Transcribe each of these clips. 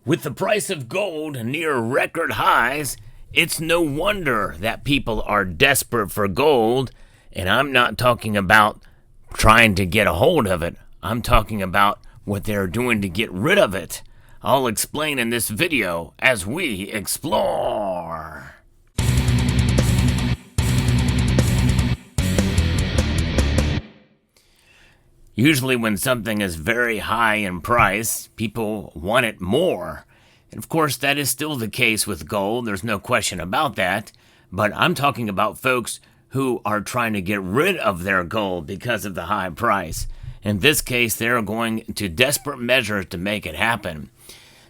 With the price of gold near record highs, it's no wonder that people are desperate for gold, and I'm not talking about trying to get a hold of it. I'm talking about what they're doing to get rid of it. I'll explain in this video as we explore. Usually when something is very high in price, people want it more. And of course, that is still the case with gold. There's no question about that. But I'm talking about folks who are trying to get rid of their gold because of the high price. In this case, they're going to desperate measures to make it happen.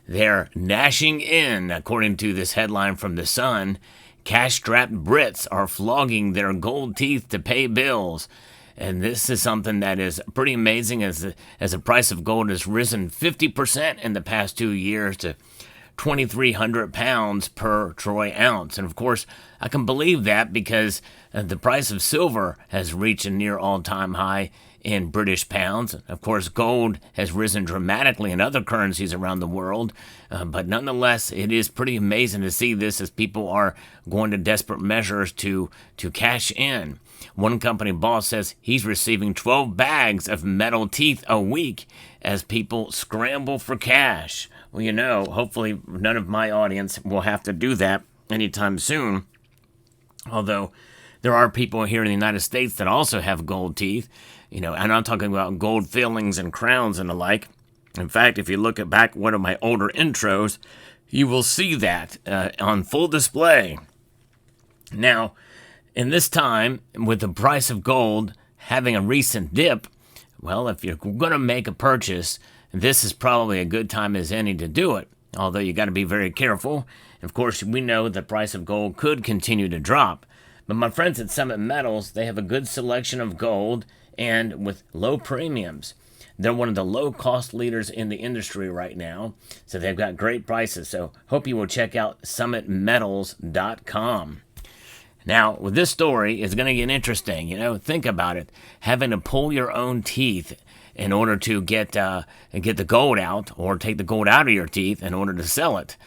They're gnashing in, according to this headline from The Sun. Cash-strapped Brits are flogging their gold teeth to pay bills. And this is something that is pretty amazing as the price of gold has risen 50% in the past 2 years to £2,300 per troy ounce. And of course, I can believe that because the price of silver has reached a near all-time high in British pounds. Of course, gold has risen dramatically in other currencies around the world, but nonetheless, it is pretty amazing to see this as people are going to desperate measures to cash in. One company boss says he's receiving 12 bags of metal teeth a week as people scramble for cash. Well, you know, hopefully none of my audience will have to do that anytime soon. Although there are people here in the United States that also have gold teeth, you know, and I'm talking about gold fillings and crowns and the like. In fact, if you look at back one of my older intros, you will see that on full display. Now, in this time, with the price of gold having a recent dip, well, if you're going to make a purchase, this is probably a good time as any to do it, although you got to be very careful. Of course, we know the price of gold could continue to drop. But my friends at Summit Metals, they have a good selection of gold and with low premiums. They're one of the low-cost leaders in the industry right now, so they've got great prices. So hope you will check out summitmetals.com. Now, with this story, it's going to get interesting. You know, think about it. Having to pull your own teeth in order to get the gold out, or take the gold out of your teeth in order to sell it.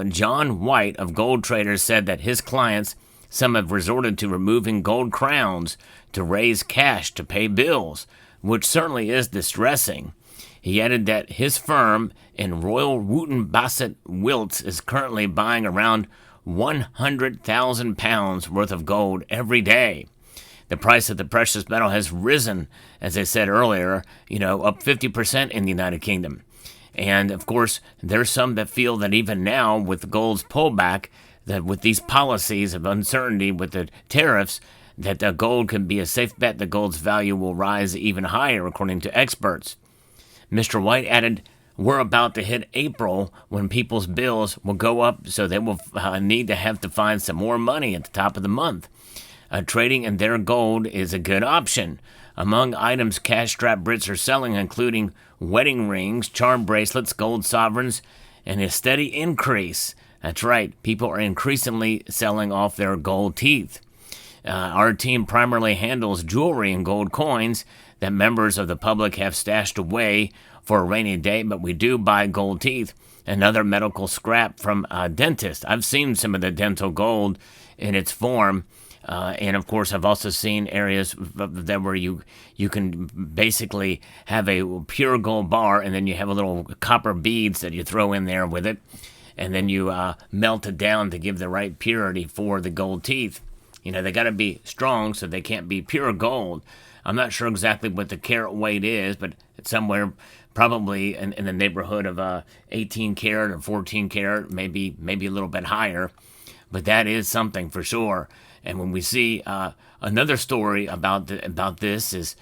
John White of Gold Traders said that his clients, some have resorted to removing gold crowns to raise cash to pay bills, which certainly is distressing. He added that his firm in Royal Wootton Bassett Wilts is currently buying around £100,000 worth of gold every day. The price of the precious metal has risen, as I said earlier, you know, up 50% in the United Kingdom. And of course, there's some that feel that even now, with the gold's pullback, that with these policies of uncertainty with the tariffs, that gold can be a safe bet that gold's value will rise even higher, according to experts. Mr. White added, "We're about to hit April when people's bills will go up, so they will need to have to find some more money at the top of the month. Trading in their gold is a good option. Among items cash-strapped Brits are selling, including wedding rings, charm bracelets, gold sovereigns, and a steady increase." That's right, people are increasingly selling off their gold teeth. Our team primarily handles jewelry and gold coins that members of the public have stashed away for a rainy day, but we do buy gold teeth and other medical scrap from dentists. I've seen some of the dental gold in its form, and of course I've also seen areas that where you can basically have a pure gold bar, and then you have a little copper beads that you throw in there with it, and then you melt it down to give the right purity for the gold teeth. You know, they got to be strong, so they can't be pure gold. I'm not sure exactly what the carat weight is, but it's somewhere probably in the neighborhood of 18 karat or 14 karat, maybe a little bit higher. But that is something for sure. And when we see another story about this is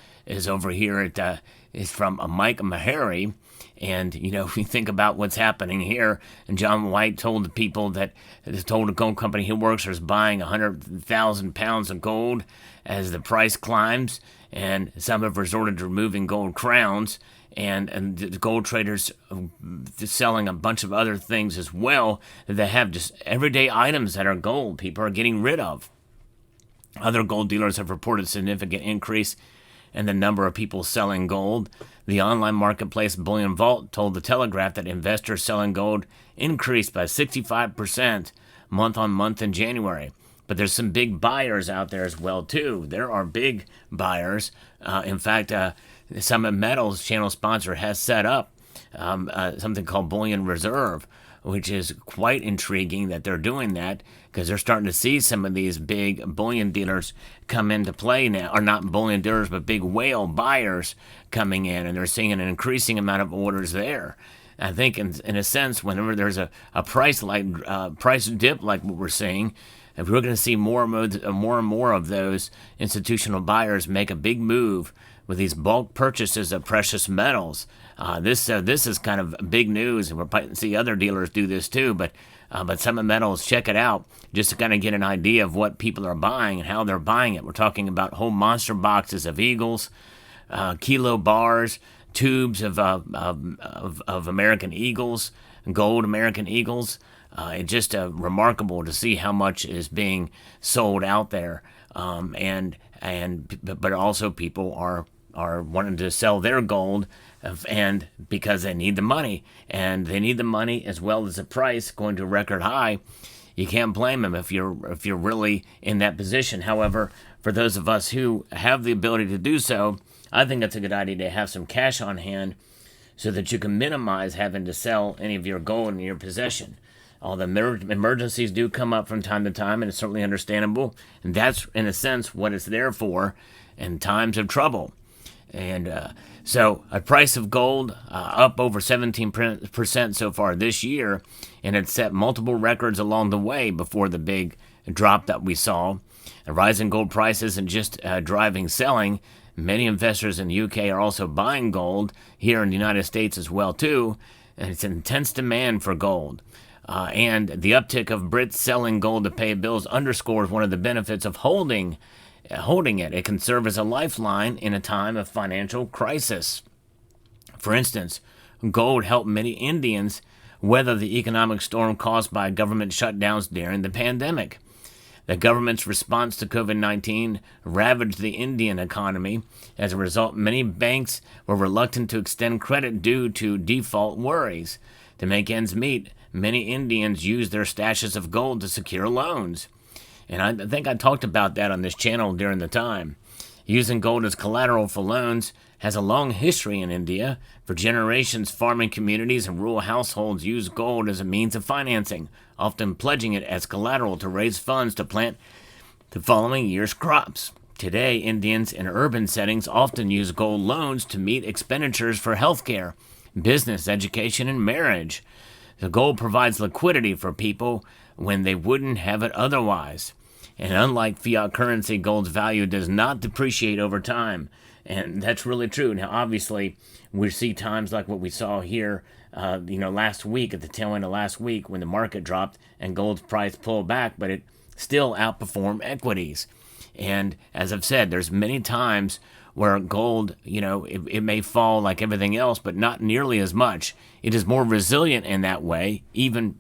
over here at is from Mike Maharry. And, you know, if you think about what's happening here, and John White told the people that, told a gold company he works for is buying 100,000 pounds of gold as the price climbs, and some have resorted to removing gold crowns, and the gold traders selling a bunch of other things as well that have just everyday items that are gold people are getting rid of. Other gold dealers have reported significant increase and the number of people selling gold. The online marketplace Bullion Vault told The Telegraph that investors selling gold increased by 65% month on month in January. But there's some big buyers out there as well, too. There are big buyers. In fact, Summit Metals channel sponsor has set up something called Bullion Reserve, which is quite intriguing that they're doing that, because they're starting to see some of these big bullion dealers come into play now, or not bullion dealers, but big whale buyers coming in, and they're seeing an increasing amount of orders there. I think in a sense, whenever there's a price dip like what we're seeing, if we're going to see more and more of those institutional buyers make a big move with these bulk purchases of precious metals. This is kind of big news, and we're probably see other dealers do this too. But Summit Metals, check it out, just to kind of get an idea of what people are buying and how they're buying it. We're talking about whole monster boxes of eagles, kilo bars, tubes of American eagles, gold American eagles. It's just remarkable to see how much is being sold out there, but also people are wanting to sell their gold, and because they need the money, and they need the money as well as the price going to a record high. You can't blame them if you're really in that position. However, for those of us who have the ability to do so, I think it's a good idea to have some cash on hand so that you can minimize having to sell any of your gold in your possession. All the emergencies do come up from time to time, and it's certainly understandable. And that's, in a sense, what it's there for in times of trouble. And so a price of gold up over 17% so far this year, and it set multiple records along the way before the big drop that we saw. A rise in gold prices and just driving selling. Many investors in the UK are also buying gold here in the United States as well, too. And it's an intense demand for gold. And the uptick of Brits selling gold to pay bills underscores one of the benefits of holding it. It can serve as a lifeline in a time of financial crisis. For instance, gold helped many Indians weather the economic storm caused by government shutdowns during the pandemic. The government's response to COVID-19 ravaged the Indian economy. As a result, many banks were reluctant to extend credit due to default worries. To make ends meet, many Indians used their stashes of gold to secure loans. And I think I talked about that on this channel during the time. Using gold as collateral for loans has a long history in India. For generations, farming communities and rural households use gold as a means of financing, often pledging it as collateral to raise funds to plant the following year's crops. Today, Indians in urban settings often use gold loans to meet expenditures for healthcare, business, education, and marriage. The gold provides liquidity for people when they wouldn't have it otherwise. And unlike fiat currency, gold's value does not depreciate over time. And that's really true. Now, obviously, we see times like what we saw here, last week, at the tail end of last week, when the market dropped and gold's price pulled back, but it still outperformed equities. And as I've said, there's many times where gold, it may fall like everything else, but not nearly as much. It is more resilient in that way, even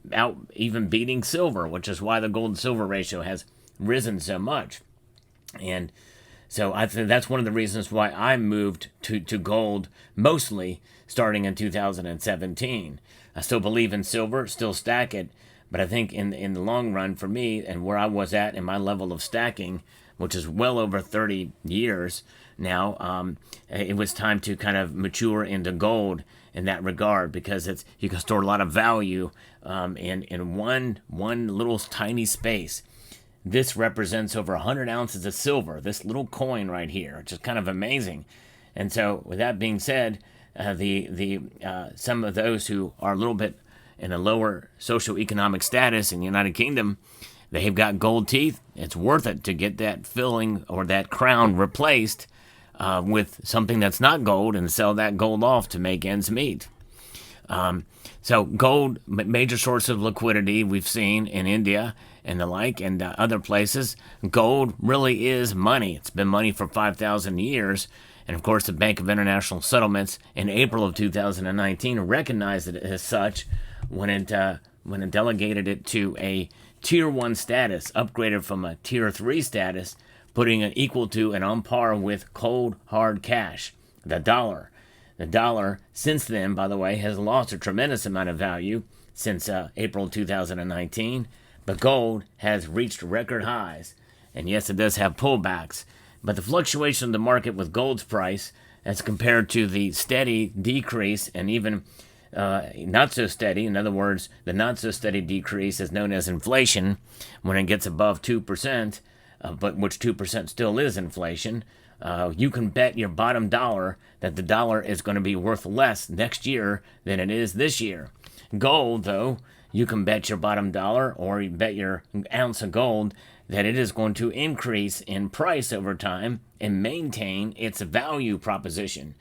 beating silver, which is why the gold and silver ratio has risen so much. And so I think that's one of the reasons why I moved to gold, mostly starting in 2017. I still believe in silver, still stack it, but I think in the long run for me and where I was at in my level of stacking, which is well over 30 years now, it was time to kind of mature into gold in that regard, because you can store a lot of value in one little tiny space. This represents over 100 ounces of silver, this little coin right here, which is kind of amazing. And so, with that being said, some of those who are a little bit in a lower socioeconomic status in the United Kingdom, they've got gold teeth. It's worth it to get that filling or that crown replaced with something that's not gold and sell that gold off to make ends meet. So gold, major source of liquidity we've seen in India and the like, and other places. Gold really is money. It's been money for 5,000 years. And of course, the Bank of International Settlements in April of 2019 recognized it as such when it delegated it to a Tier 1 status, upgraded from a Tier 3 status putting it equal to and on par with cold, hard cash, the dollar. The dollar, since then, by the way, has lost a tremendous amount of value since April 2019, but gold has reached record highs. And yes, it does have pullbacks, but the fluctuation of the market with gold's price as compared to the steady decrease and even not so steady, in other words, the not so steady decrease is known as inflation when it gets above 2%, but which 2% still is inflation. You can bet your bottom dollar that the dollar is going to be worth less next year than it is this year. Gold, though, you can bet your bottom dollar or you bet your ounce of gold that it is going to increase in price over time and maintain its value proposition.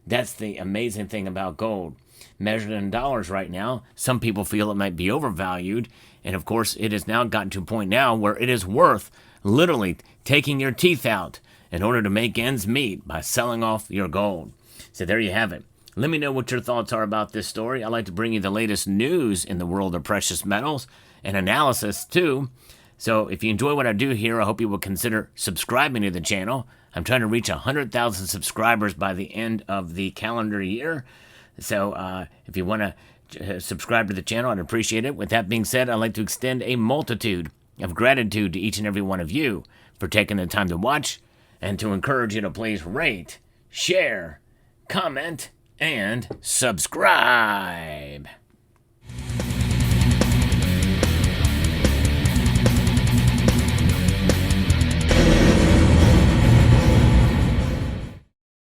That's the amazing thing about gold. Measured in dollars right now, some people feel it might be overvalued, and of course it has now gotten to a point now where it is worth literally taking your teeth out in order to make ends meet by selling off your gold. So there you have it. Let me know what your thoughts are about this story. I like to bring you the latest news in the world of precious metals and analysis too. So if you enjoy what I do here, I hope you will consider subscribing to the channel. I'm trying to reach 100,000 subscribers by the end of the calendar year. So if you want to subscribe to the channel, I'd appreciate it. With that being said, I'd like to extend a multitude of gratitude to each and every one of you for taking the time to watch and to encourage you to please rate, share, comment, and subscribe.